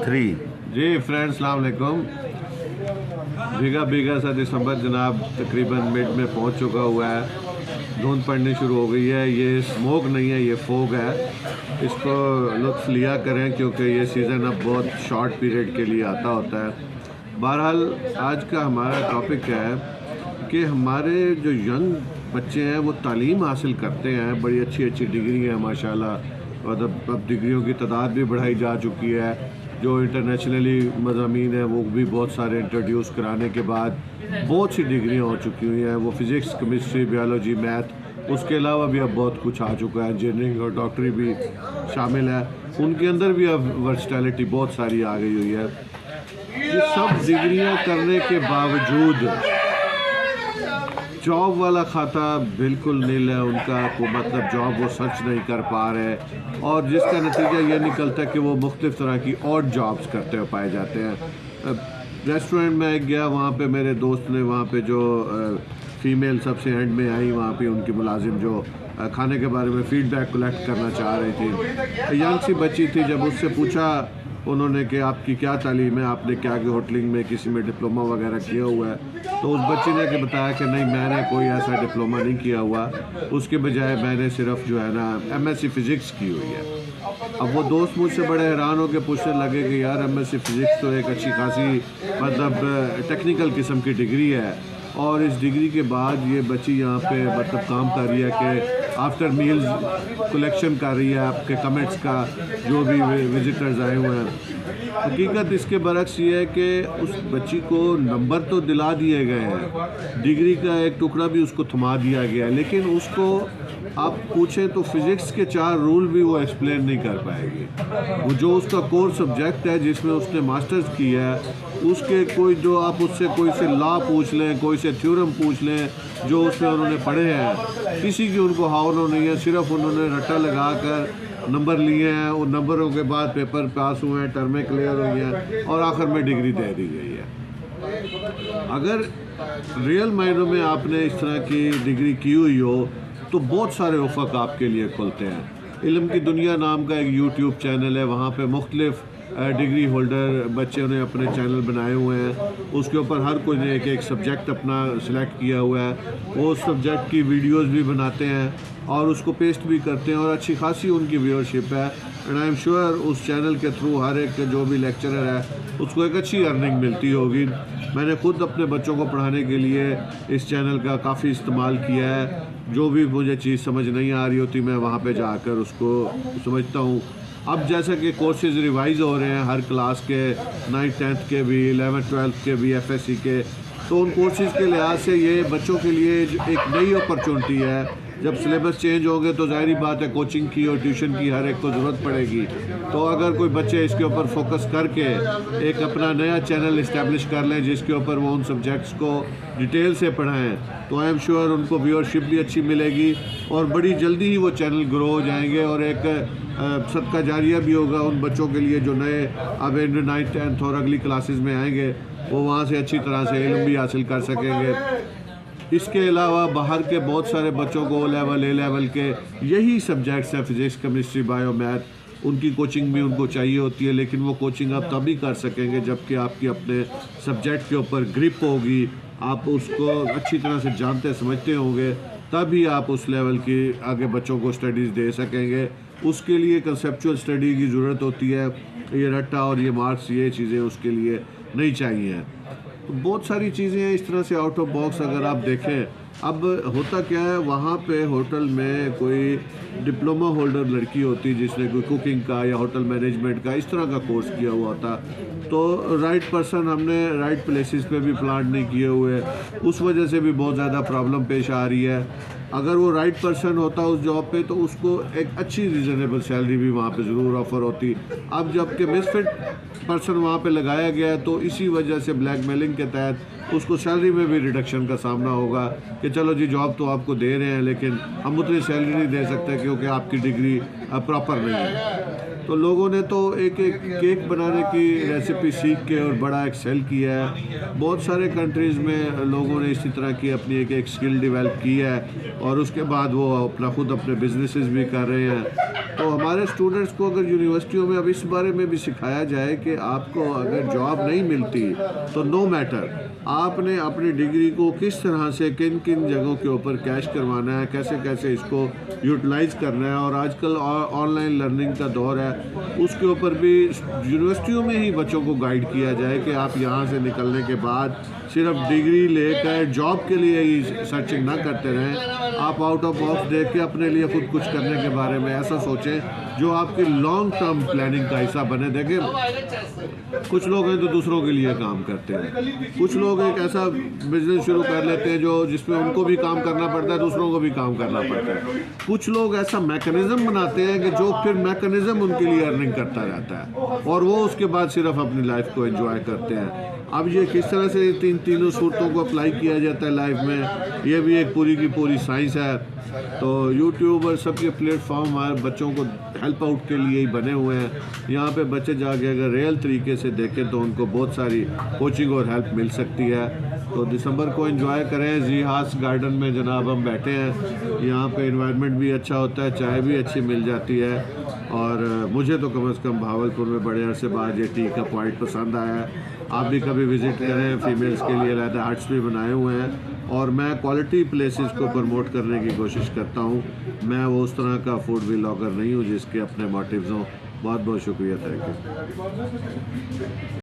3। जी friends, अस्सलाम वालेकुम। भीगा सा दिसंबर जनाब तकरीबन मिड में पहुंच चुका हुआ है। धुंध पड़नी शुरू हो गई है। ये स्मोक नहीं है, ये फोग है। इसको लुत्फ लिया करें क्योंकि ये सीज़न अब बहुत शॉर्ट पीरियड के लिए आता होता है। बहरहाल आज का हमारा टॉपिक है कि हमारे जो यंग बच्चे हैं वो तालीम हासिल करते हैं, बड़ी अच्छी अच्छी डिग्री है माशाल्लाह, और अब डिग्रियों की तादाद भी बढ़ाई जा चुकी है। जो इंटरनेशनली मज़ामीन हैं वो भी बहुत सारे इंट्रोड्यूस कराने के बाद बहुत सी डिग्रियाँ हो चुकी हुई हैं। वो फ़िज़िक्स, केमिस्ट्री, बायोलॉजी, मैथ, उसके अलावा भी अब बहुत कुछ आ चुका है। इंजीनियरिंग और डॉक्टरी भी शामिल है। उनके अंदर भी अब वर्सटैलिटी बहुत सारी आ गई हुई है। ये सब डिग्रियाँ करने के बावजूद जॉब वाला खाता बिल्कुल नील है उनका। को मतलब जॉब वो सर्च नहीं कर पा रहे, और जिसका नतीजा ये निकलता है कि वो मुख्तलिफ़ तरह की और जॉब्स करते हुए पाए जाते हैं। रेस्टोरेंट में गया, वहाँ पे मेरे दोस्त ने वहाँ पे जो फ़ीमेल सबसे एंड में आई, वहाँ पे उनकी मुलाजिम जो खाने के बारे में फ़ीडबैक कलेक्ट करना चाह रही थी। यंग सी बच्ची थी। जब उससे पूछा उन्होंने कि आपकी क्या तालीम है, आपने क्या कि होटलिंग में किसी में डिप्लोमा वगैरह किया हुआ है, तो उस बच्ची ने कि बताया कि नहीं, मैंने कोई ऐसा डिप्लोमा नहीं किया हुआ। उसके बजाय मैंने सिर्फ जो है ना एमएससी फ़िज़िक्स की हुई है। अब वो दोस्त मुझसे बड़े हैरान हो के पूछने लगे कि यार एमएससी फ़िज़िक्स तो एक अच्छी खासी मतलब टेक्निकल किस्म की डिग्री है, और इस डिग्री के बाद ये बच्ची यहाँ पे मतलब काम कर रही है कि आफ्टर मील्स कलेक्शन कर रही है आपके कमेंट्स का, जो भी विजिटर्स आए हुए हैं। हकीकत इसके बरक्स ये है कि उस बच्ची को नंबर तो दिला दिए गए हैं, डिग्री का एक टुकड़ा भी उसको थमा दिया गया है, लेकिन उसको आप पूछें तो फिज़िक्स के 4 रूल भी वो एक्सप्लेन नहीं कर पाएगी। वो जो उसका कोर सब्जेक्ट है जिसमें उसने मास्टर्स किया है, उसके कोई जो आप उससे कोई से लॉ पूछ लें, कोई से थ्योरम पूछ लें जो उसमें उन्होंने पढ़े हैं, किसी की उनको हावलो नहीं है। सिर्फ उन्होंने रट्टा लगा कर नंबर लिए हैं, उन नंबरों के बाद पेपर पास हुए हैं, टर्में क्लियर हुई हैं, और आखिर में डिग्री दे दी गई है। अगर रियल मायनों में आपने इस तरह की डिग्री की हुई हो तो बहुत सारे उफ़क़ आपके लिए खुलते हैं। इल्म की दुनिया नाम का एक यूट्यूब चैनल है, वहाँ पे मुख्तलिफ़ डिग्री होल्डर बच्चों ने अपने चैनल बनाए हुए हैं। उसके ऊपर हर कोई ने एक एक सब्जेक्ट अपना सिलेक्ट किया हुआ है। वो सब्जेक्ट की वीडियोस भी बनाते हैं और उसको पेस्ट भी करते हैं, और अच्छी खासी उनकी व्यूअरशिप है। एंड आई एम श्योर उस चैनल के थ्रू हर एक जो भी लेक्चरर है उसको एक अच्छी अर्निंग मिलती होगी। मैंने ख़ुद अपने बच्चों को पढ़ाने के लिए इस चैनल का काफ़ी इस्तेमाल किया है। जो भी मुझे चीज़ समझ नहीं आ रही होती मैं वहाँ पे जाकर उसको समझता हूँ। अब जैसा कि कोर्सेज़ रिवाइज़ हो रहे हैं हर क्लास के, 9th 10th के भी, 11th 12th के भी, एफएससी के, तो उन कोर्सेज़ के लिहाज से ये बच्चों के लिए एक नई अपॉर्चुनिटी है। जब सिलेबस चेंज होंगे तो ज़ाहिर बात है कोचिंग की और ट्यूशन की हर एक को ज़रूरत पड़ेगी। तो अगर कोई बच्चे इसके ऊपर फोकस करके एक अपना नया चैनल इस्टेब्लिश कर लें जिसके ऊपर वो उन सब्जेक्ट्स को डिटेल से पढ़ाएं, तो आई एम श्योर उनको व्यूअरशिप भी अच्छी मिलेगी और बड़ी जल्दी ही वो चैनल ग्रो हो जाएंगे, और एक सदका जारिया भी होगा उन बच्चों के लिए जो नए अब 9th 10th और अगली क्लासेस में आएंगे, वो वहाँ से अच्छी तरह से इल्म भी हासिल कर सकेंगे। इसके अलावा बाहर के बहुत सारे बच्चों को O-लेवल, A-लेवल के यही सब्जेक्ट्स हैं, फिज़िक्स, केमिस्ट्री, बायो, मैथ, उनकी कोचिंग भी उनको चाहिए होती है, लेकिन वो कोचिंग आप तभी कर सकेंगे जबकि आपकी अपने सब्जेक्ट के ऊपर ग्रिप होगी, आप उसको अच्छी तरह से जानते समझते होंगे, तभी आप उस लेवल की आगे बच्चों को स्टडीज़ दे सकेंगे। उसके लिए कंसेप्चुअल स्टडी की ज़रूरत होती है। ये रट्टा और ये मार्क्स, ये चीज़ें उसके लिए नहीं चाहिए। तो बहुत सारी चीज़ें हैं इस तरह से आउट ऑफ बॉक्स अगर आप देखें। अब होता क्या है, वहाँ पे होटल में कोई डिप्लोमा होल्डर लड़की होती जिसने कोई कुकिंग का या होटल मैनेजमेंट का इस तरह का कोर्स किया हुआ था, तो राइट पर्सन हमने राइट प्लेसेस पे भी प्लांट नहीं किए हुए, उस वजह से भी बहुत ज़्यादा प्रॉब्लम पेश आ रही है। अगर वो राइट पर्सन होता उस जॉब पे तो उसको एक अच्छी रीज़नेबल सैलरी भी वहाँ पे ज़रूर ऑफ़र होती। अब जबकि मिसफिट पर्सन वहाँ पे लगाया गया है, तो इसी वजह से ब्लैकमेलिंग के तहत उसको सैलरी में भी रिडक्शन का सामना होगा कि चलो जी जॉब तो आपको दे रहे हैं लेकिन हम उतनी सैलरी नहीं दे सकते क्योंकि आपकी डिग्री प्रॉपर नहीं है। तो लोगों ने तो एक एक केक बनाने की रेसिपी सीख के और बड़ा एक्सेल किया है। बहुत सारे कंट्रीज़ में लोगों ने इसी तरह की अपनी एक एक स्किल डेवलप की है और उसके बाद वो खुद अपने बिजनेसेस भी कर रहे हैं। तो हमारे स्टूडेंट्स को अगर यूनिवर्सिटियों में अब इस बारे में भी सिखाया जाए कि आपको अगर जॉब नहीं मिलती तो नो मैटर, आपने अपनी डिग्री को किस तरह से किन किन जगहों के ऊपर कैश करवाना है, कैसे कैसे इसको यूटिलाइज करना है। और आजकल ऑनलाइन लर्निंग का दौर है, उसके ऊपर भी यूनिवर्सिटियों में ही बच्चों को गाइड किया जाए कि आप यहाँ से निकलने के बाद सिर्फ डिग्री लेकर जॉब के लिए ही सर्चिंग ना करते रहें। आप आउट ऑफ बॉक्स देख के अपने लिए खुद कुछ करने के बारे में ऐसा सोचें जो आपकी लॉन्ग टर्म प्लानिंग का हिस्सा बने। देखें, कुछ लोग हैं जो दूसरों के लिए काम करते हैं, कुछ लोग एक ऐसा बिजनेस शुरू कर लेते हैं जो जिसमें उनको भी काम करना पड़ता है, दूसरों को भी काम करना पड़ता है। कुछ लोग ऐसा मैकेनिज्म बनाते हैं कि जो फिर मैकेनिज्म उनके लिए अर्निंग करता रहता है और वो उसके बाद सिर्फ अपनी लाइफ को एंजॉय करते हैं। अब ये किस तरह से तीनों सूरतों को अप्लाई किया जाता है लाइफ में, ये भी एक पूरी की पूरी साइंस है। तो यूट्यूब और सबके प्लेटफॉर्म हमारे बच्चों को हेल्प आउट के लिए ही बने हुए हैं। यहाँ पे बच्चे जाके अगर रियल तरीके से देखें तो उनको बहुत सारी कोचिंग और हेल्प मिल सकती है। तो दिसंबर को एंजॉय करें। जी हास गार्डन में जनाब हम बैठे हैं, यहाँ पे एनवायरनमेंट भी अच्छा होता है, चाय भी अच्छी मिल जाती है और मुझे तो कम से कम भावलपुर में बड़े अरसे बाद ये टी का पॉइंट पसंद आया है। आप भी कभी विज़िट करें, फीमेल्स के लिए अलग हट्स भी बनाए हुए हैं और मैं क्वालिटी प्लेसेस को प्रमोट करने की कोशिश करता हूँ। मैं वो उस तरह का फूड व्लॉगर नहीं हूँ जिसके अपने मोटिव्स हों। बहुत बहुत शुक्रिया, थैंक यू।